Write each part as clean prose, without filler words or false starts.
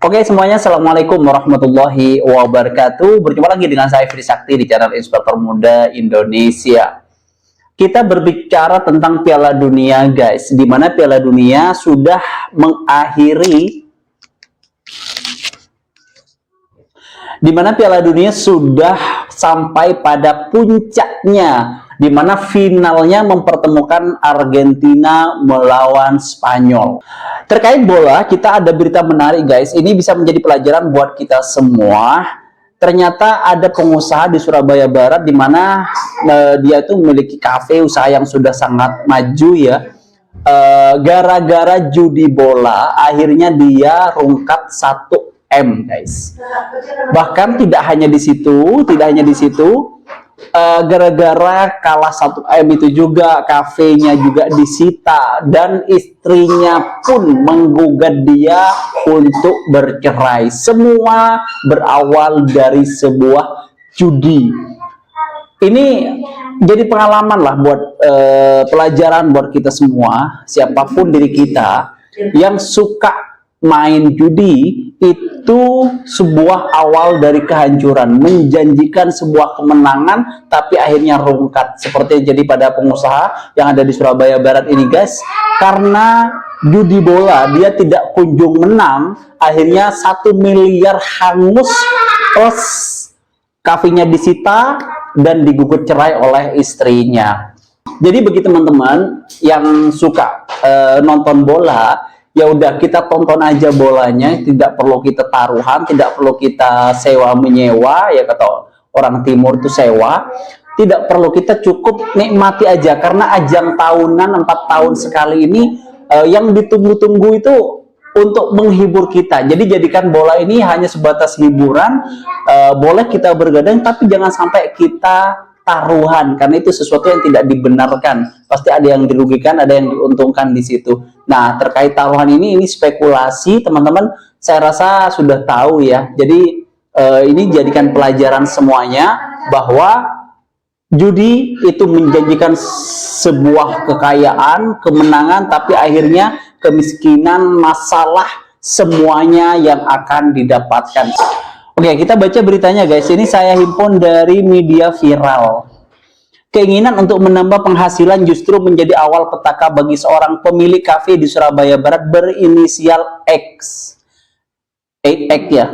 Oke semuanya, Assalamualaikum warahmatullahi wabarakatuh. Berjumpa lagi dengan saya Fitri Sakti di channel Inspektor Muda Indonesia. Kita berbicara tentang Piala Dunia guys, di mana Piala Dunia sudah sampai pada puncaknya, di mana finalnya mempertemukan Argentina melawan Spanyol. Terkait bola, kita ada berita menarik guys. Ini bisa menjadi pelajaran buat kita semua. Ternyata ada pengusaha di Surabaya Barat di mana dia itu memiliki kafe usaha yang sudah sangat maju ya. Gara-gara judi bola, akhirnya dia rungkat 1 M guys. Bahkan tidak hanya di situ, gara-gara kalah 1 M itu juga kafenya juga disita dan istrinya pun menggugat dia untuk bercerai. Semua berawal dari sebuah judi. Ini jadi pengalaman lah buat pelajaran buat kita semua, siapapun diri kita yang suka main judi. Itu sebuah awal dari kehancuran, menjanjikan sebuah kemenangan tapi akhirnya rungkat, seperti yang jadi pada pengusaha yang ada di Surabaya Barat ini guys. Karena judi bola dia tidak kunjung menang, akhirnya 1 miliar hangus, plus kafenya disita dan digugat cerai oleh istrinya. Jadi bagi teman-teman yang suka nonton bola, ya udah, kita tonton aja bolanya, tidak perlu kita taruhan, tidak perlu kita sewa menyewa ya, kata orang timur itu sewa, tidak perlu, kita cukup nikmati aja. Karena ajang tahunan 4 tahun sekali ini yang ditunggu-tunggu itu untuk menghibur kita. Jadi jadikan bola ini hanya sebatas hiburan. Boleh kita bergadang tapi jangan sampai kita taruhan, karena itu sesuatu yang tidak dibenarkan. Pasti ada yang dirugikan, ada yang diuntungkan di situ. Nah, terkait taruhan ini spekulasi, teman-teman saya rasa sudah tahu ya. Jadi ini jadikan pelajaran semuanya bahwa judi itu menjanjikan sebuah kekayaan, kemenangan, tapi akhirnya kemiskinan, masalah, semuanya yang akan didapatkan. Oke, kita baca beritanya guys. Ini saya himpun dari media viral. Keinginan untuk menambah penghasilan justru menjadi awal petaka bagi seorang pemilik kafe di Surabaya Barat berinisial X. X ya.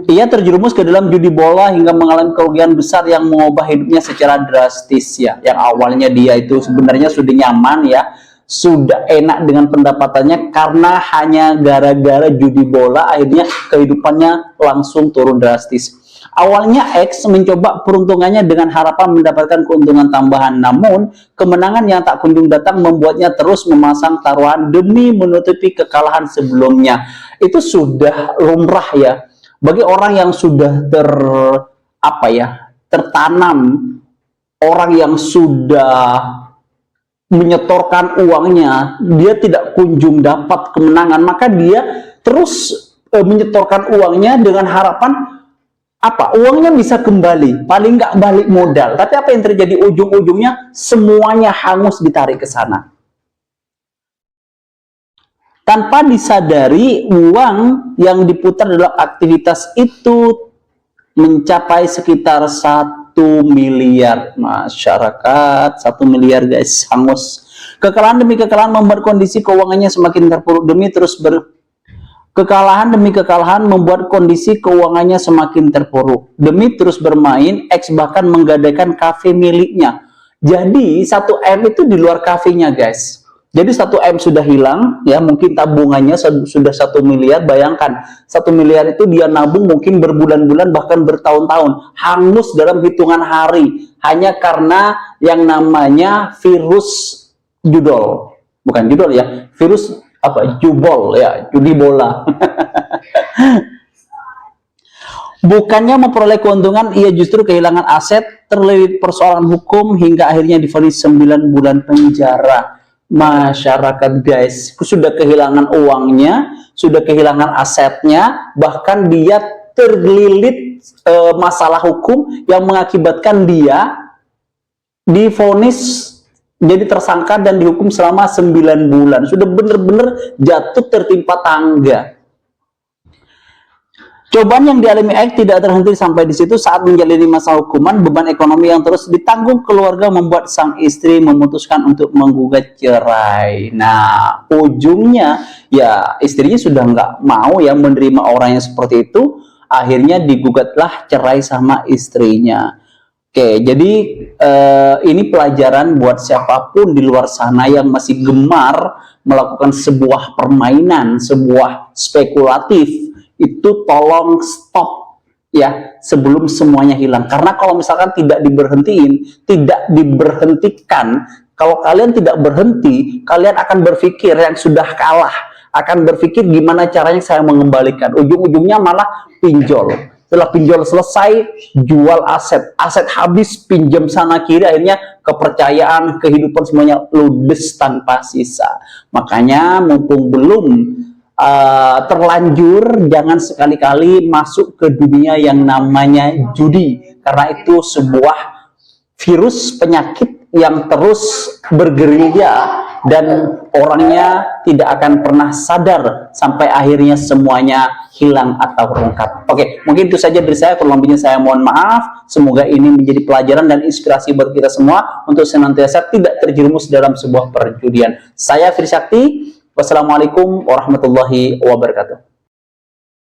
Ia terjerumus ke dalam judi bola hingga mengalami kerugian besar yang mengubah hidupnya secara drastis ya. Yang awalnya dia itu sebenarnya sudah nyaman ya, sudah enak dengan pendapatannya, karena hanya gara-gara judi bola akhirnya kehidupannya langsung turun drastis. Awalnya X mencoba peruntungannya dengan harapan mendapatkan keuntungan tambahan, namun kemenangan yang tak kunjung datang membuatnya terus memasang taruhan demi menutupi kekalahan sebelumnya. Itu sudah lumrah ya bagi orang yang sudah tertanam, orang yang sudah menyetorkan uangnya, dia tidak kunjung dapat kemenangan, maka dia terus menyetorkan uangnya dengan harapan uangnya bisa kembali, paling nggak balik modal. Tapi apa yang terjadi? Ujung-ujungnya semuanya hangus ditarik ke sana. Tanpa disadari, uang yang diputar dalam aktivitas itu mencapai sekitar 1 miliar. Masyarakat, 1 miliar guys, hangus. Kekalahan demi kekalahan membuat kondisi keuangannya semakin terpuruk. Kekalahan demi kekalahan membuat kondisi keuangannya semakin terpuruk. Demi terus bermain, X bahkan menggadaikan kafe miliknya. Jadi 1 M itu di luar kafenya guys. Jadi 1 M sudah hilang ya, mungkin tabungannya sudah 1 miliar. Bayangkan 1 miliar itu dia nabung mungkin berbulan-bulan bahkan bertahun-tahun, hangus dalam hitungan hari hanya karena yang namanya virus judol. Bukan judol ya, virus jubol ya, judi bola. Bukannya memperoleh keuntungan, ia justru kehilangan aset, terlilit persoalan hukum hingga akhirnya divonis 9 bulan penjara. Masyarakat guys, sudah kehilangan uangnya, sudah kehilangan asetnya, bahkan dia terlilit masalah hukum yang mengakibatkan dia divonis jadi tersangka dan dihukum selama 9 bulan. Sudah benar-benar jatuh tertimpa tangga. Cobaan yang dialami Aik tidak terhenti sampai di situ. Saat menjalani masa hukuman, beban ekonomi yang terus ditanggung keluarga membuat sang istri memutuskan untuk menggugat cerai. Nah, ujungnya ya istrinya sudah nggak mau ya menerima orang yang seperti itu. Akhirnya digugatlah cerai sama istrinya. Oke, jadi ini pelajaran buat siapapun di luar sana yang masih gemar melakukan sebuah permainan, sebuah spekulatif, itu tolong stop ya sebelum semuanya hilang. Karena kalau misalkan tidak diberhentikan, kalau kalian tidak berhenti, kalian akan berpikir yang sudah kalah, akan berpikir gimana caranya saya mengembalikan. Ujung-ujungnya malah pinjol. Setelah pinjol selesai, jual aset, aset habis, pinjam sana kiri, akhirnya kepercayaan, kehidupan semuanya ludes tanpa sisa. Makanya mumpung belum terlanjur, jangan sekali-kali masuk ke dunia yang namanya judi, karena itu sebuah virus penyakit yang terus bergerilya dan orangnya tidak akan pernah sadar sampai akhirnya semuanya hilang atau terungkap. Oke, mungkin itu saja dari saya. Kurang lebihnya saya mohon maaf. Semoga ini menjadi pelajaran dan inspirasi buat kita semua untuk senantiasa tidak terjerumus dalam sebuah perjudian. Saya Firsakti. Wassalamualaikum warahmatullahi wabarakatuh.